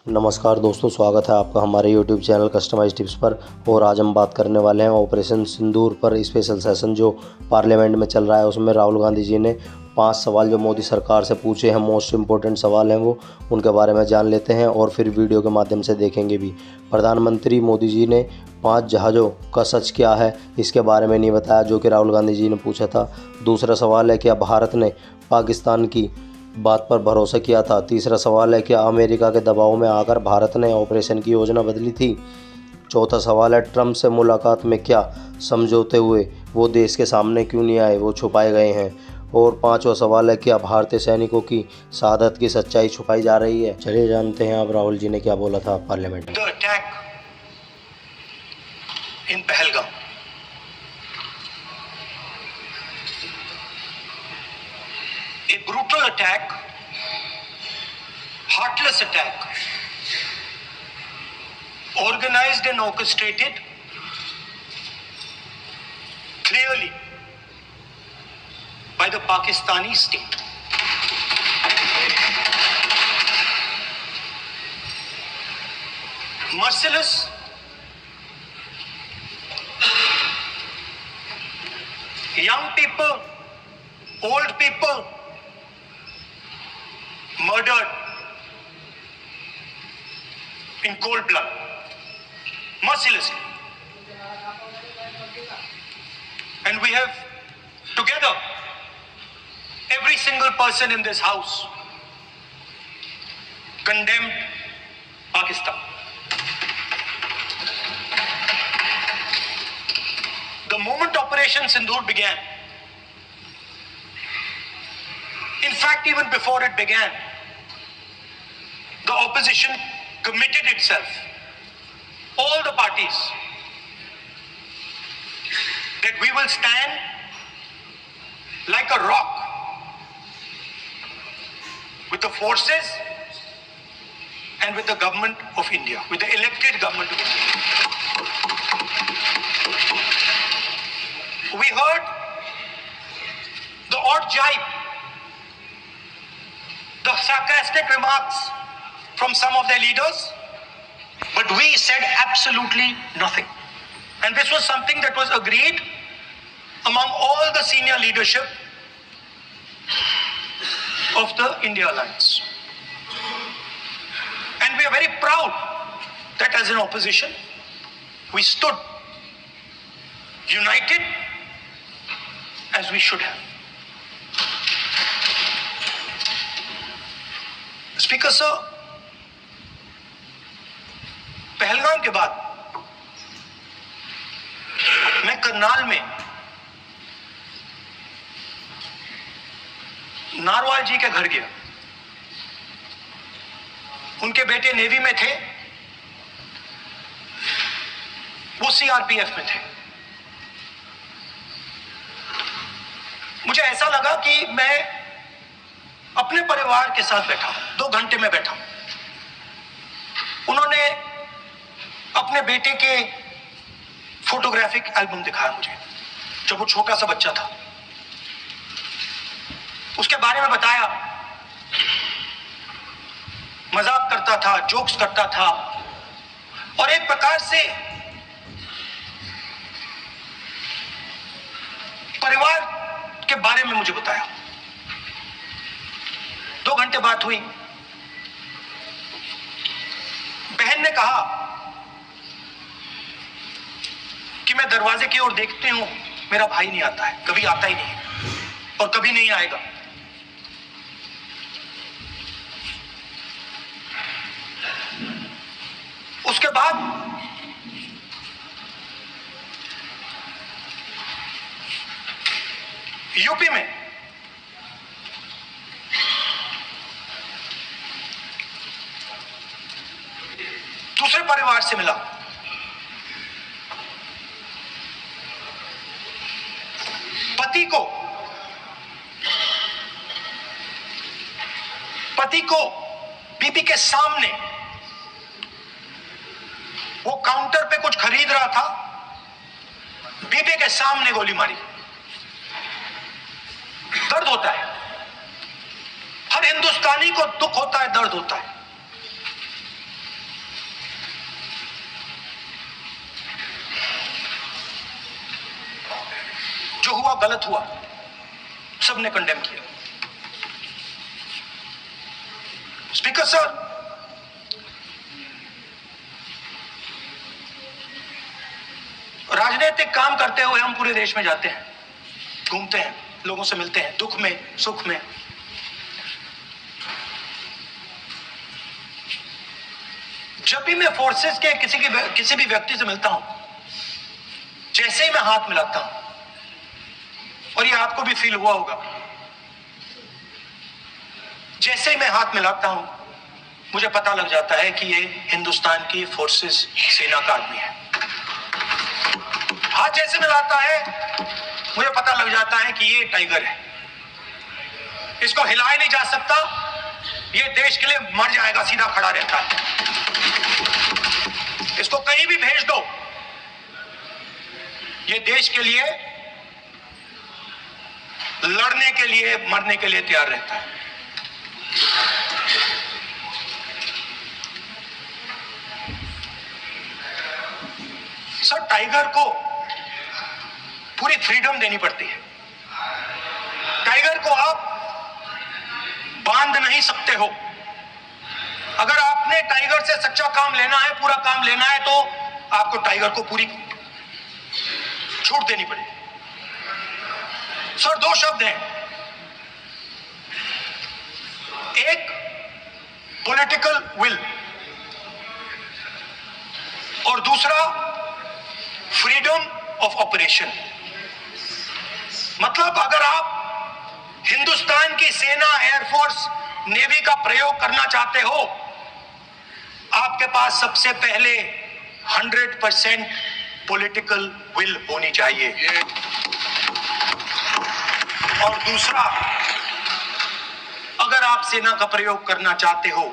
नमस्कार दोस्तों, स्वागत है आपका हमारे यूट्यूब चैनल कस्टमाइज टिप्स पर। और आज हम बात करने वाले हैं ऑपरेशन सिंदूर पर। स्पेशल सेशन जो पार्लियामेंट में चल रहा है, उसमें राहुल गांधी जी ने 5 सवाल जो मोदी सरकार से पूछे हैं, मोस्ट इम्पोर्टेंट सवाल हैं वो, उनके बारे में जान लेते हैं और फिर वीडियो के माध्यम से देखेंगे भी। प्रधानमंत्री मोदी जी ने 5 जहाज़ों का सच क्या है इसके बारे में नहीं बताया, जो कि राहुल गांधी जी ने पूछा था। दूसरा सवाल है, क्या भारत ने पाकिस्तान की बात पर भरोसा किया था। तीसरा सवाल है, क्या अमेरिका के दबाव में आकर भारत ने ऑपरेशन की योजना बदली थी। चौथा सवाल है, ट्रंप से मुलाकात में क्या समझौते हुए, वो देश के सामने क्यों नहीं आए, वो छुपाए गए हैं। और पांचवा सवाल है, क्या भारतीय सैनिकों की शहादत की सच्चाई छुपाई जा रही है। चलिए जानते हैं अब राहुल जी ने क्या बोला था पार्लियामेंट में। The attack in Pahalgam. A brutal attack, heartless attack, organized and orchestrated clearly by the Pakistani state. Merciless, young people, old people murdered in cold blood, mercilessly. And we have together, every single person in this house condemned Pakistan. The moment Operation Sindoor began, in fact, even before it began, the opposition committed itself, all the parties, that we will stand like a rock with the forces and with the government of India, with the elected government of India. We heard the odd jibe, the sarcastic remarks from some of their leaders, but we said absolutely nothing. And this was something that was agreed among all the senior leadership of the India Alliance. And we are very proud that as an opposition, we stood united as we should have. Speaker sir, Pahalgam के बाद मैं करनाल में narwhal जी के घर गया। उनके बेटे navy में थे, वो सीआरपीएफ में थे। मुझे ऐसा लगा कि मैं अपने परिवार के साथ बैठा हूं। 2 घंटे में बैठा हूं। उन्होंने अपने बेटे के फोटोग्राफिक एल्बम दिखाया मुझे, जब वो छोटा सा बच्चा था। उसके बारे में बताया, मजाक करता था, जोक्स करता था, और एक प्रकार से परिवार के बारे में मुझे बताया। 2 घंटे बात हुई। बहन ने कहा कि मैं दरवाजे की ओर देखती हूं, मेरा भाई नहीं आता है, कभी आता ही नहीं और कभी नहीं आएगा। उसके बाद यूपी में दूसरे परिवार से मिला। पति को बीबी के सामने, वो काउंटर पे कुछ खरीद रहा था, बीबी के सामने गोली मारी। दर्द होता है, हर हिंदुस्तानी को दुख होता है, दर्द होता है। गलत हुआ, सबने कंडेम किया। स्पीकर सर, राजनीतिक काम करते हुए हम पूरे देश में जाते हैं, घूमते हैं, लोगों से मिलते हैं, दुख में सुख में। जब भी मैं फोर्सेस के किसी भी व्यक्ति से मिलता हूं, जैसे ही मैं हाथ मिलाता हूं, और ये आपको भी फील हुआ होगा, जैसे ही मैं हाथ मिलाता हूं मुझे पता लग जाता है कि ये हिंदुस्तान की फोर्सेस सेना का आदमी है। हाथ जैसे मिलाता है मुझे पता लग जाता है कि ये टाइगर है, इसको हिलाया नहीं जा सकता, ये देश के लिए मर जाएगा, सीधा खड़ा रहता है। इसको कहीं भी भेज दो, ये देश के लिए लड़ने के लिए, मरने के लिए तैयार रहता है। सर, टाइगर को पूरी फ्रीडम देनी पड़ती है। टाइगर को आप बांध नहीं सकते हो। अगर आपने टाइगर से सच्चा काम लेना है, पूरा काम लेना है, तो आपको टाइगर को पूरी छूट देनी पड़ेगी। सर, दो शब्द हैं, एक पॉलिटिकल विल और दूसरा फ्रीडम ऑफ ऑपरेशन। मतलब अगर आप हिंदुस्तान की सेना, एयरफोर्स, नेवी का प्रयोग करना चाहते हो, आपके पास सबसे पहले 100% पॉलिटिकल विल होनी चाहिए। और दूसरा, अगर आप सेना का प्रयोग करना चाहते हो